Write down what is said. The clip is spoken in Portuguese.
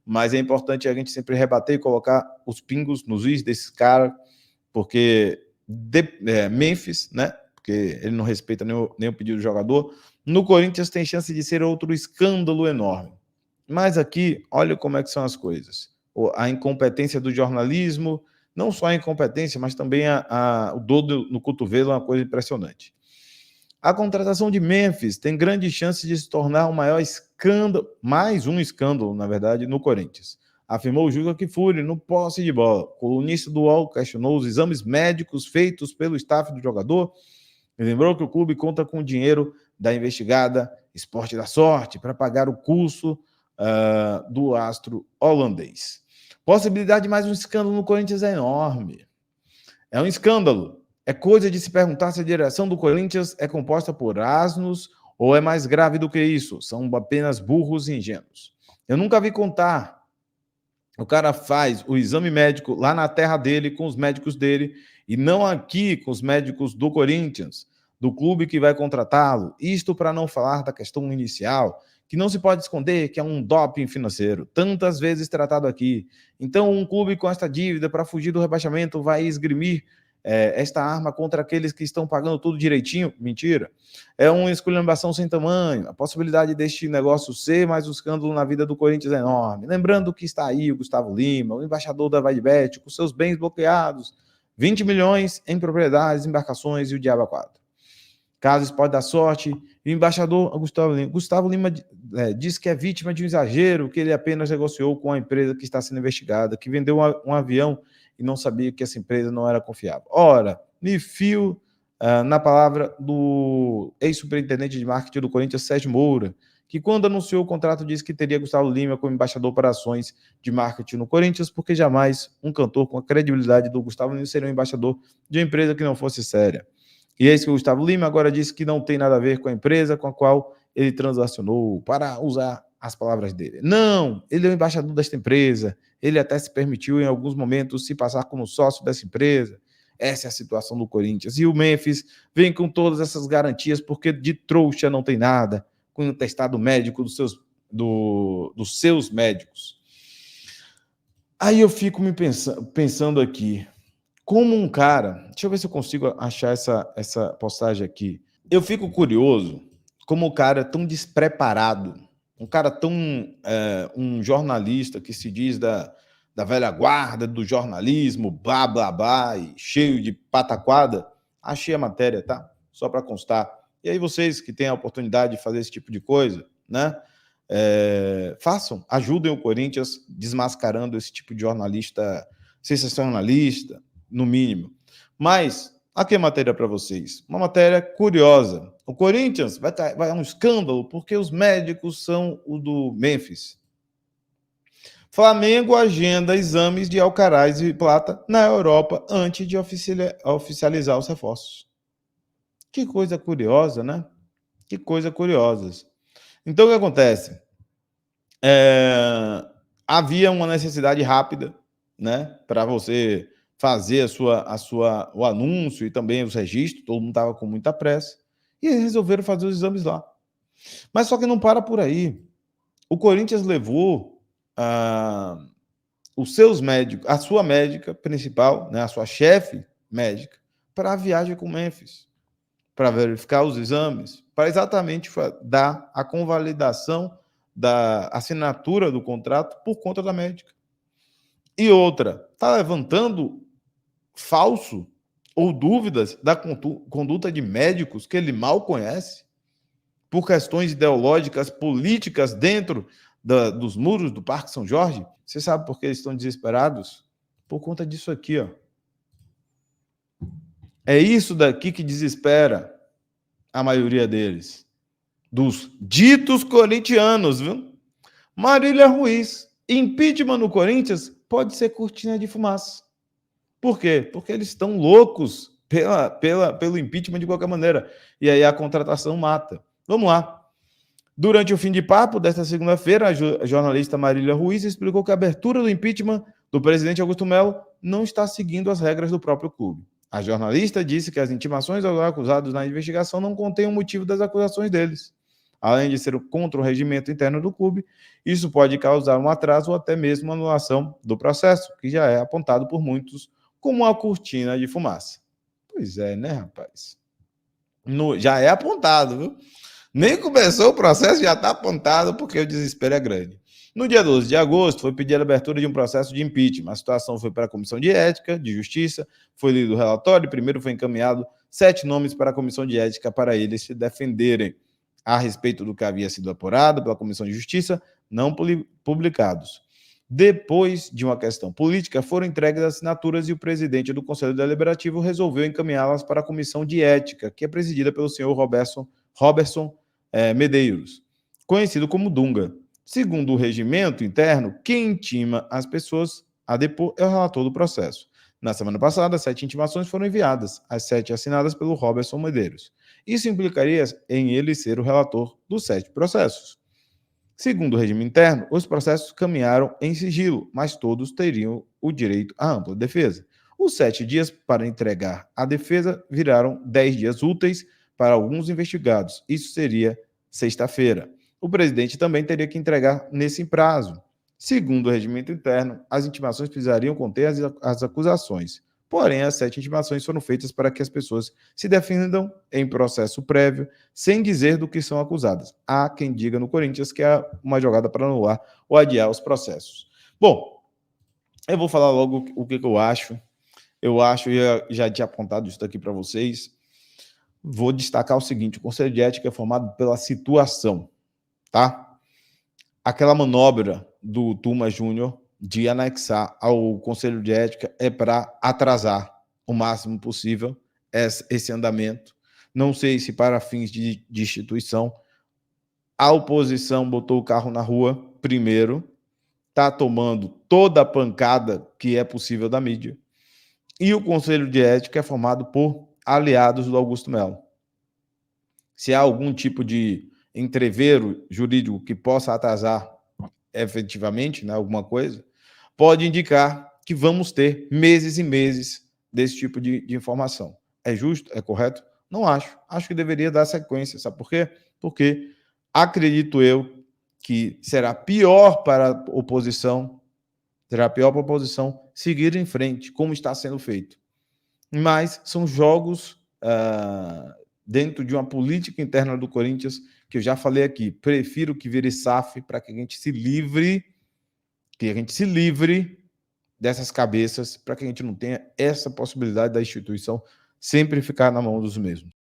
mas é importante a gente sempre rebater e colocar os pingos nos is desses caras, porque Memphis, né? Porque ele não respeita nem o pedido do jogador. No Corinthians tem chance de ser outro escândalo enorme. Mas aqui, olha como é que são as coisas. A incompetência do jornalismo, não só a incompetência, mas também o dor no cotovelo é uma coisa impressionante. A contratação de Memphis tem grande chance de se tornar o maior escândalo, mais um escândalo, na verdade, no Corinthians, afirmou Juca Kfouri no posse de bola. O colunista do UOL questionou os exames médicos feitos pelo staff do jogador e lembrou que o clube conta com o dinheiro da investigada Esporte da Sorte para pagar o curso do astro holandês. Possibilidade de mais um escândalo no Corinthians é enorme. É um escândalo. É coisa de se perguntar se a direção do Corinthians é composta por asnos ou é mais grave do que isso. São apenas burros e ingênuos. Eu nunca vi contar. O cara faz o exame médico lá na terra dele, com os médicos dele, e não aqui com os médicos do Corinthians, do clube que vai contratá-lo. Isto para não falar da questão inicial, que não se pode esconder que é um doping financeiro, tantas vezes tratado aqui. Então, um clube com esta dívida para fugir do rebaixamento vai esgrimir esta arma contra aqueles que estão pagando tudo direitinho? Mentira. É uma esculhambação sem tamanho. A possibilidade deste negócio ser mais um escândalo na vida do Corinthians é enorme. Lembrando que está aí o Gustavo Lima, o embaixador da Vaidbet, com seus bens bloqueados, 20 milhões em propriedades, embarcações e o diabo a quatro. Caso isso pode dar sorte, o embaixador Gustavo Lima diz que é vítima de um exagero, que ele apenas negociou com a empresa que está sendo investigada, que vendeu um avião e não sabia que essa empresa não era confiável. Ora, me fio na palavra do ex-superintendente de marketing do Corinthians, Sérgio Moura, que quando anunciou o contrato disse que teria Gustavo Lima como embaixador para ações de marketing no Corinthians, porque jamais um cantor com a credibilidade do Gustavo Lima seria um embaixador de uma empresa que não fosse séria. E eis que o Gustavo Lima agora disse que não tem nada a ver com a empresa com a qual ele transacionou, para usar as palavras dele. Não, ele é o embaixador desta empresa, ele até se permitiu em alguns momentos se passar como sócio dessa empresa. Essa é a situação do Corinthians. E o Memphis vem com todas essas garantias, porque de trouxa não tem nada, com o testado médico dos seus médicos. Aí eu fico pensando aqui, como um cara... Deixa eu ver se eu consigo achar essa postagem aqui. Eu fico curioso como o cara é tão despreparado, um cara tão... um jornalista que se diz da velha guarda do jornalismo, blá, blá, blá, e cheio de pataquada. Achei a matéria, tá? Só para constar. E aí vocês que têm a oportunidade de fazer esse tipo de coisa, né? Façam, ajudem o Corinthians desmascarando esse tipo de jornalista sensacionalista, no mínimo. Mas, aqui a matéria para vocês. Uma matéria curiosa. O Corinthians vai a um escândalo porque os médicos são o do Memphis. Flamengo agenda exames de Alcaraz e Plata na Europa antes de oficializar os reforços. Que coisa curiosa, né? Que coisa curiosa. Então, o que acontece? Havia uma necessidade rápida, né, para você fazer o anúncio e também os registros, todo mundo estava com muita pressa, e eles resolveram fazer os exames lá. Mas só que não para por aí. O Corinthians levou os seus médicos, a sua médica principal, né, a sua chefe médica, para a viagem com o Memphis, para verificar os exames, para exatamente dar a convalidação da assinatura do contrato por conta da médica. E outra, está levantando falso ou dúvidas da conduta de médicos que ele mal conhece, por questões ideológicas, políticas dentro dos muros do Parque São Jorge. Você sabe por que eles estão desesperados? Por conta disso aqui, ó. É isso daqui que desespera a maioria deles, dos ditos corintianos, viu? Marília Ruiz, impeachment no Corinthians pode ser cortina de fumaça. Por quê? Porque eles estão loucos pelo impeachment de qualquer maneira. E aí a contratação mata. Vamos lá. Durante o fim de papo desta segunda-feira, a jornalista Marília Ruiz explicou que a abertura do impeachment do presidente Augusto Melo não está seguindo as regras do próprio clube. A jornalista disse que as intimações aos acusados na investigação não contêm o motivo das acusações deles. além de ser contra o regimento interno do clube. Isso pode causar um atraso ou até mesmo uma anulação do processo, que já é apontado por muitos como uma cortina de fumaça. Pois é, né, rapaz? Já é apontado, viu? Nem começou o processo, já está apontado, porque o desespero é grande. No dia 12 de agosto, foi pedida a abertura de um processo de impeachment. A situação foi para a Comissão de Ética, de Justiça, foi lido o relatório, primeiro foi encaminhado 7 nomes para a Comissão de Ética para eles se defenderem a respeito do que havia sido apurado pela Comissão de Justiça, não publicados. Depois de uma questão política, foram entregues as assinaturas e o presidente do Conselho Deliberativo resolveu encaminhá-las para a Comissão de Ética, que é presidida pelo senhor Robertson Medeiros, conhecido como Dunga. Segundo o regimento interno, quem intima as pessoas a depor é o relator do processo. Na semana passada, 7 intimações foram enviadas, as 7 assinadas pelo Robertson Medeiros. Isso implicaria em ele ser o relator dos 7 processos. Segundo o regime interno, os processos caminharam em sigilo, mas todos teriam o direito à ampla defesa. Os 7 dias para entregar a defesa viraram 10 dias úteis para alguns investigados. Isso seria sexta-feira. O presidente também teria que entregar nesse prazo. Segundo o regimento interno, as intimações precisariam conter as acusações. Porém, as 7 intimações foram feitas para que as pessoas se defendam em processo prévio, sem dizer do que são acusadas. Há quem diga no Corinthians que é uma jogada para anular ou adiar os processos. Bom, eu vou falar logo o que eu acho. Eu acho, já tinha apontado isso aqui para vocês. Vou destacar o seguinte: o Conselho de Ética é formado pela situação, tá? Aquela manobra do Tuma Júnior de anexar ao Conselho de Ética é para atrasar o máximo possível esse andamento. Não sei se para fins de instituição. A oposição botou o carro na rua primeiro, está tomando toda a pancada que é possível da mídia. E o Conselho de Ética é formado por aliados do Augusto Melo. Se há algum tipo de entrevero jurídico que possa atrasar efetivamente, né, alguma coisa, pode indicar que vamos ter meses e meses desse tipo de informação. É justo? É correto? Não acho. Acho que deveria dar sequência. Sabe por quê? Porque acredito eu que será pior para a oposição, seguir em frente, como está sendo feito. Mas são jogos dentro de uma política interna do Corinthians, que eu já falei aqui. Prefiro que vire SAF para que a gente se livre, dessas cabeças, para que a gente não tenha essa possibilidade da instituição sempre ficar na mão dos mesmos.